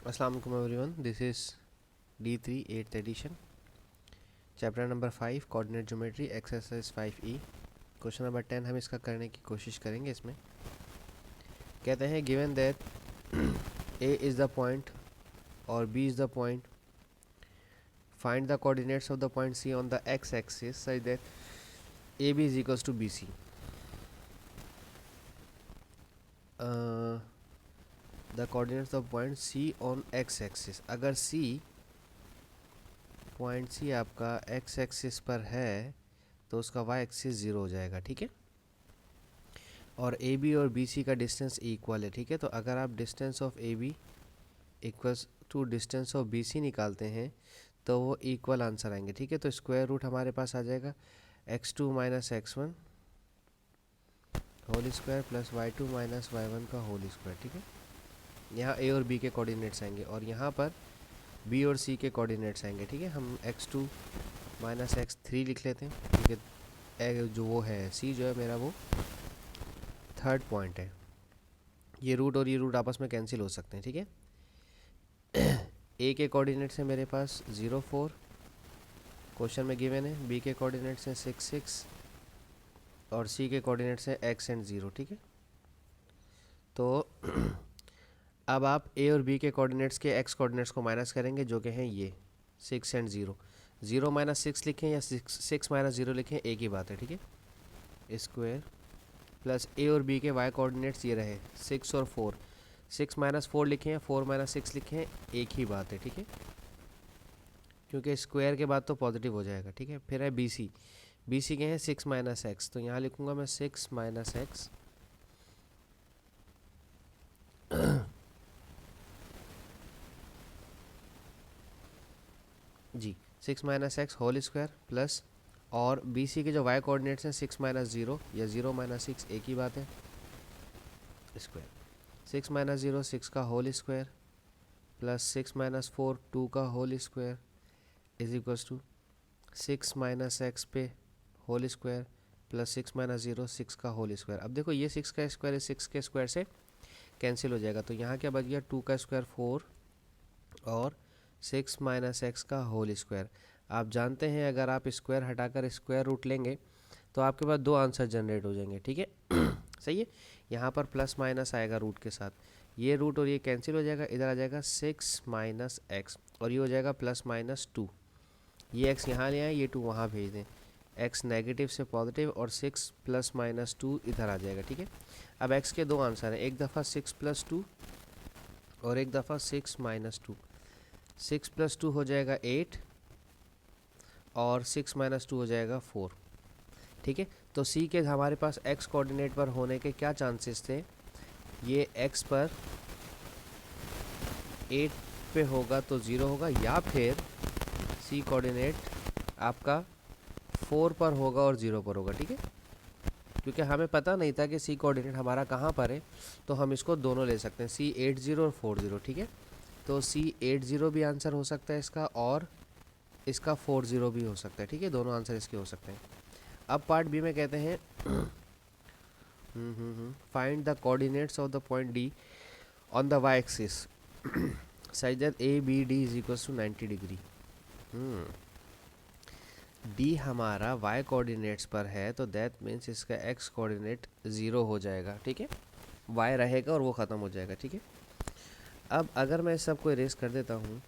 Assalamu alaikum everyone. This is D3 8th edition. Chapter number 5 Coordinate Geometry Exercise 5E. Question number 10 हम इसका करने की कोशिश करेंगे। इसमें कहते हैं given that A is the point और B is the point, find the coordinates of the point C on the x-axis such that AB is equals to BC. The coordinates of point C on x-axis. अगर C point सी आपका x axis पर है तो उसका Y axis zero हो जाएगा, ठीक है। और ए बी और बी सी का डिस्टेंस इक्वल है, ठीक है। तो अगर आप distance of A B equals to distance of B C निकालते हैं तो वो इक्वल आंसर आएंगे, ठीक है। तो स्क्वायर रूट हमारे पास आ जाएगा x2 minus x1 whole square plus y2 minus y1 का होल स्क्वायर, ठीक है। यहाँ ए और बी के कोऑर्डिनेट्स आएंगे और यहाँ पर बी और सी के कोऑर्डिनेट्स आएंगे, ठीक है। हम x2 माइनस x3 लिख लेते हैं, ठीक है। जो वो है सी जो है मेरा वो थर्ड पॉइंट है। ये रूट और ये रूट आपस में कैंसिल हो सकते हैं, ठीक है। ए के कोऑर्डिनेट्स हैं मेरे पास 0 4 क्वेश्चन में गिवन है। बी के कोऑर्डिनेट्स हैं 6 6 और सी के कोऑर्डिनेट्स हैं x एंड 0, ठीक है। तो अब आप ए और बी के कोऑर्डिनेट्स के एक्स कोऑर्डिनेट्स को माइनस करेंगे जो कि हैं ये 6 एंड 0। 0 माइनस 6 लिखें या 6 माइनस 0 लिखें, एक ही बात है, ठीक है। स्क्वायर प्लस ए और बी के वाई कोऑर्डिनेट्स ये रहे 6 और 4। 6 माइनस 4 लिखें या 4 माइनस 6 लिखें, एक ही बात है, ठीक है। क्योंकि स्क्वायर के बाद तो पॉजिटिव हो जाएगा, ठीक है। फिर है बी सी। बी सी के हैं 6 माइनस एक्स, तो यहाँ लिखूँगा मैं 6 माइनस एक्स जी 6 minus X whole square plus और बी सी के जो वाई कोऑर्डिनेट्स हैं 6 माइनस 0 या 0 माइनस 6, एक ही बात है, स्क्वायर। 6 माइनस 0 6 का होल स्क्वायर प्लस 6 माइनस 4 2 का whole square is equals to 6 minus X पे होल स्क्वायर प्लस 6 माइनस 0 6 का होल स्क्वायर। अब देखो ये 6 का स्क्वायर 6 के स्क्वायर से कैंसिल हो जाएगा, तो यहाँ क्या बच गया 2 का स्क्वायर 4 और 6 माइनस एक्स का होल स्क्वायर। आप जानते हैं अगर आप स्क्वायर हटाकर स्क्वायर रूट लेंगे तो आपके पास दो आंसर जनरेट हो जाएंगे, ठीक है। सही है। यहाँ पर प्लस माइनस आएगा रूट के साथ, ये रूट और ये कैंसिल हो जाएगा, इधर आ जाएगा 6 माइनस एक्स और ये हो जाएगा प्लस माइनस 2। ये x यहाँ ले आए, ये 2 वहाँ भेज दें, x नेगेटिव से पॉजिटिव और 6 प्लस माइनस 2 इधर आ जाएगा, ठीक है। अब x के दो आंसर हैं, एक दफ़ा 6 प्लस 2 और एक दफ़ा 6 माइनस 2। 6 प्लस 2 हो जाएगा 8 और 6 माइनस 2 हो जाएगा 4, ठीक है। तो सी के हमारे पास x कोऑर्डिनेट पर होने के क्या चांसेस थे, ये x पर 8 पे होगा तो 0 होगा, या फिर सी कोऑर्डिनेट आपका 4 पर होगा और 0 पर होगा, ठीक है। क्योंकि हमें पता नहीं था कि सी कोऑर्डिनेट हमारा कहाँ पर है, तो हम इसको दोनों ले सकते हैं, सी 80 और 40, ठीक है। तो सी 80 भी आंसर हो सकता है इसका और इसका 40 भी हो सकता है, ठीक है। दोनों आंसर इसके हो सकते हैं। अब पार्ट बी में कहते हैं find the coordinates of the point D on the Y axis such that A B D is equals to 90 degree. D हमारा वाई कोऑर्डिनेट्स पर है तो दैट मीन्स इसका एक्स कोऑर्डिनेट 0 हो जाएगा, ठीक है। वाई रहेगा और वो ख़त्म हो जाएगा, ठीक है। अब अगर मैं इस सब को इरेज कर देता हूँ,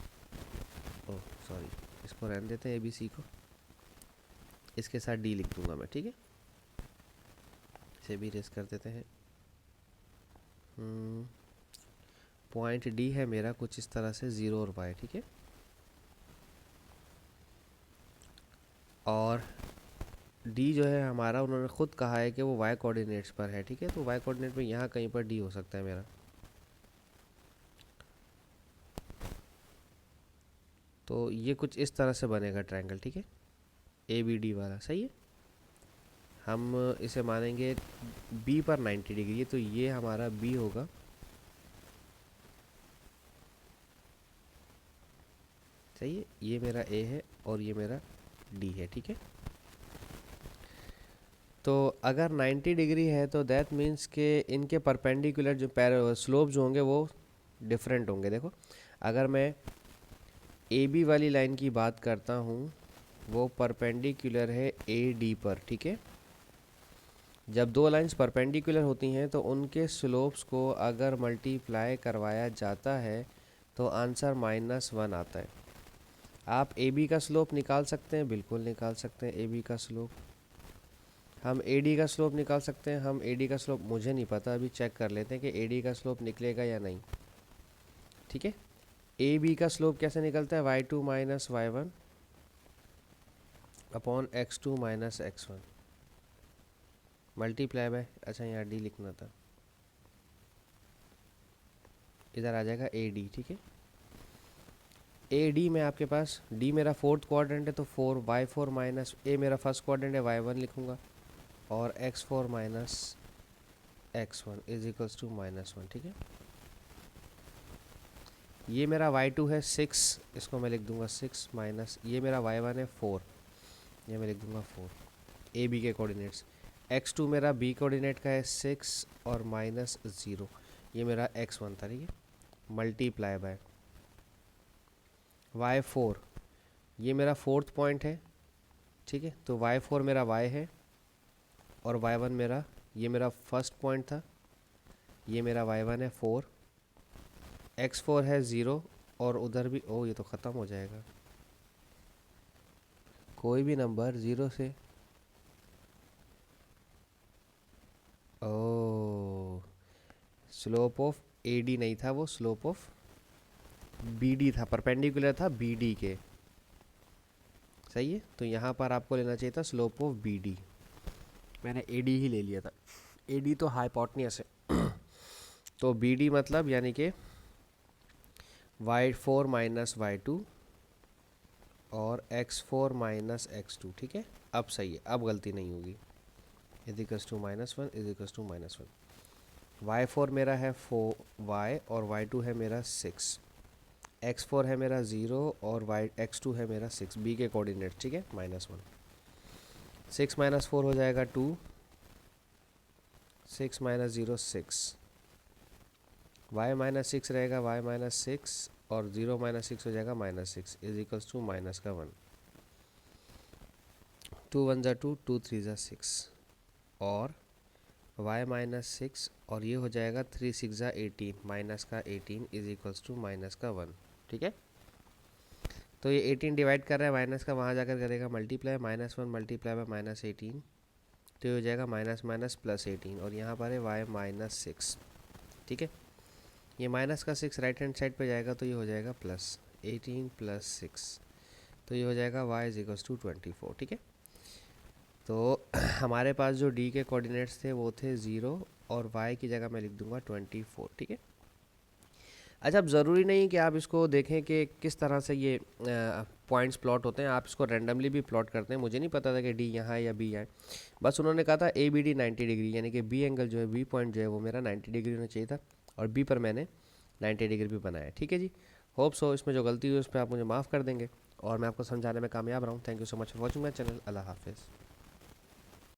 ओह सॉरी, इसको रहने देते हैं ए बी सी को, इसके साथ डी लिख दूंगा मैं, ठीक है। इसे भी इरेज कर देते हैं। पॉइंट डी है मेरा कुछ इस तरह से 0 और वाई, ठीक है। और डी जो है हमारा उन्होंने ख़ुद कहा है कि वो वाई कोऑर्डिनेट्स पर है, ठीक है। तो वाई कोऑर्डिनेट में यहाँ कहीं पर डी हो सकता है मेरा। तो ये कुछ इस तरह से बनेगा ट्रायंगल, ठीक है, ए बी डी वाला, सही है। हम इसे मानेंगे बी पर 90 डिग्री, तो ये हमारा बी होगा, सही है। ये मेरा ए है और ये मेरा डी है, ठीक है। तो अगर 90 डिग्री है तो दैट मीन्स के इनके परपेंडिकुलर जो स्लोप जो होंगे वो डिफरेंट होंगे। देखो अगर मैं ए बी वाली लाइन की बात करता हूँ वो परपेंडिकुलर है ए डी पर, ठीक है। जब दो लाइंस परपेंडिकुलर होती हैं तो उनके स्लोप्स को अगर मल्टीप्लाई करवाया जाता है तो आंसर -1 आता है। आप ए बी का स्लोप निकाल सकते हैं, बिल्कुल निकाल सकते हैं ए बी का स्लोप। हम ए डी का स्लोप निकाल सकते हैं, हम ए डी का स्लोप, मुझे नहीं पता, अभी चेक कर लेते हैं कि ए डी का स्लोप निकलेगा या नहीं, ठीक है। ए बी का स्लोप कैसे निकलता है, y2 minus y1 upon x2 minus x1 multiply by, अच्छा यहाँ डी लिखना था, इधर आ जाएगा ए डी, ठीक है। ए डी में आपके पास डी मेरा फोर्थ क्वाड्रेंट है तो 4y4 माइनस ए मेरा फर्स्ट क्वाड्रेंट है y1 लिखूँगा और x4 minus x1 is equals to -1, ठीक है। ये मेरा y2 है 6, इसको मैं लिख दूंगा 6 माइनस ये मेरा y1 है 4, ये मैं लिख दूंगा 4 ए बी के कोऑर्डिनेट्स। x2 मेरा b कोऑर्डिनेट का है 6 और -0, ये मेरा x1 था, ठीक है। मल्टीप्लाई बाय y4, ये मेरा फोर्थ पॉइंट है, ठीक है। तो y4 मेरा y है और y1 मेरा, ये मेरा फर्स्ट पॉइंट था, ये मेरा y1 है 4, x4 है 0 और उधर भी, ओ ये तो ख़त्म हो जाएगा, कोई भी नंबर 0 से, ओ स्लोप ऑफ ए डी नहीं था वो, स्लोप ऑफ बी डी था, परपेंडिकुलर था बी डी के, सही है। तो यहाँ पर आपको लेना चाहिए था स्लोप ऑफ बी डी, मैंने ए डी ही ले लिया था, ए डी तो हाइपोटेन्यूस है तो बी डी मतलब यानी कि y4 माइनस y2 और x4 माइनस x2, ठीक है। अब सही है, अब गलती नहीं होगी। Equals to -1 equals to -1, y4 मेरा है 4y और y2 है मेरा 6, x4 है मेरा 0 और x2 है मेरा 6, b के कोऑर्डिनेट, ठीक है, -1। 6 माइनस 4 हो जाएगा 2, 6 माइनस 0 6, y माइनस 6 रहेगा, y माइनस 6 और 0 माइनस 6 हो जाएगा -6 इज इक्वल्स टू माइनस का 1, 2 1 ज़ा 2, 2 3 ज़ा 6 और y माइनस 6 और ये हो जाएगा 3 6 ज़ा 18 माइनस का 18 इज इक्वल्स टू माइनस का 1, ठीक है। तो ये 18 डिवाइड कर रहा है माइनस का, वहाँ जाकर करेगा मल्टीप्लाई, -1 मल्टीप्लाई बाय -18 तो ये हो जाएगा माइनस माइनस प्लस 18 और यहाँ पर है y माइनस 6, ठीक है। ये माइनस का 6 राइट हैंड साइड पे जाएगा तो ये हो जाएगा प्लस 18 प्लस 6 तो ये हो जाएगा y इज इक्वल्स टू 24, ठीक है। तो हमारे पास जो d के कोऑर्डिनेट्स थे वो थे 0 और y की जगह मैं लिख दूंगा 24, ठीक है। अच्छा, अब ज़रूरी नहीं कि आप इसको देखें कि किस तरह से ये पॉइंट्स प्लॉट होते हैं, आप इसको रैंडमली भी प्लॉट करते हैं। मुझे नहीं पता था कि डी यहाँ है या बी है, बस उन्होंने कहा था ए बी डी 90 डिग्री, यानी कि बी एंगल जो है, बी पॉइंट जो है वो मेरा 90 डिग्री होना चाहिए था और बी पर मैंने 90 डिग्री भी बनाया, ठीक है जी। होप सो इसमें जो गलती हुई उस पर आप मुझे माफ़ कर देंगे और मैं आपको समझाने में कामयाब रहा हूँ। Thank you so much for watching my channel. अल्लाह हाफिज़।